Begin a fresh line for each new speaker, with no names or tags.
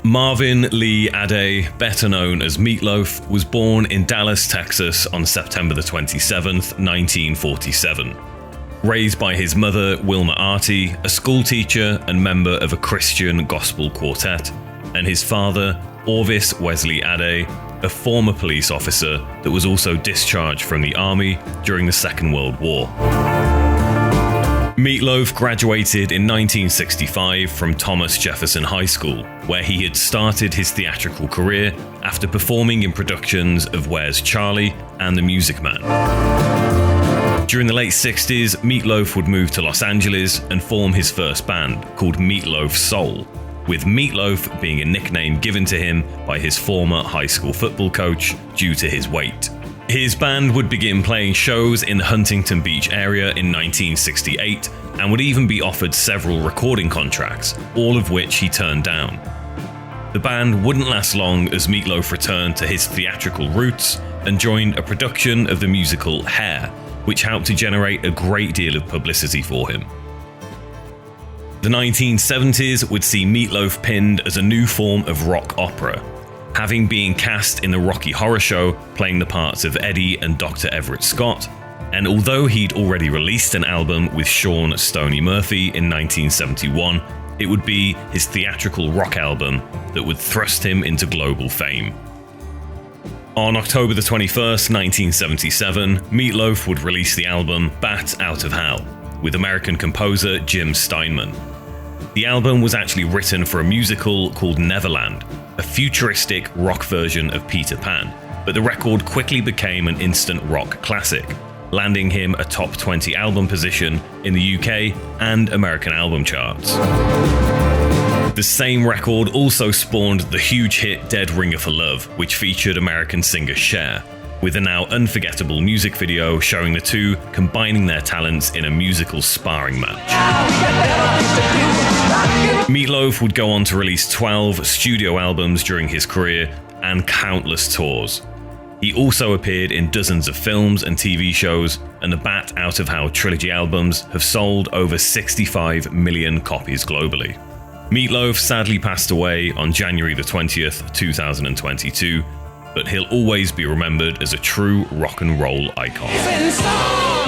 Marvin Lee Aday, better known as Meat Loaf, was born in Dallas, Texas on September 27th, 1947. Raised by his mother, Wilma Artie, a schoolteacher and member of a Christian gospel quartet, and his father, Orvis Wesley Aday, a former police officer that was also discharged from the army during the Second World War. Meat Loaf graduated in 1965 from Thomas Jefferson High School, where he had started his theatrical career after performing in productions of Where's Charley and The Music Man. During the late 60s, Meat Loaf would move to Los Angeles and form his first band, called Meat Loaf Soul, with Meat Loaf being a nickname given to him by his former high school football coach due to his weight. His band would begin playing shows in the Huntington Beach area in 1968 and would even be offered several recording contracts, all of which he turned down. The band wouldn't last long as Meat Loaf returned to his theatrical roots and joined a production of the musical Hair, which helped to generate a great deal of publicity for him. The 1970s would see Meat Loaf pinned as a new form of rock opera, having been cast in the Rocky Horror Show playing the parts of Eddie and Dr. Everett Scott, and although he'd already released an album with Sean Stoney Murphy in 1971, it would be his theatrical rock album that would thrust him into global fame. On October 21st, 1977, Meat Loaf would release the album Bat Out of Hell with American composer Jim Steinman. The album was actually written for a musical called Neverland, a futuristic rock version of Peter Pan, but the record quickly became an instant rock classic, landing him a top 20 album position in the UK and American album charts. The same record also spawned the huge hit Dead Ringer for Love, which featured American singer Cher, with a now unforgettable music video showing the two combining their talents in a musical sparring match. Meat Loaf would go on to release 12 studio albums during his career and countless tours. He also appeared in dozens of films and TV shows, and the Bat Out of Hell trilogy albums have sold over 65 million copies globally. Meat Loaf sadly passed away on January 20th, 2022, but he'll always be remembered as a true rock and roll icon.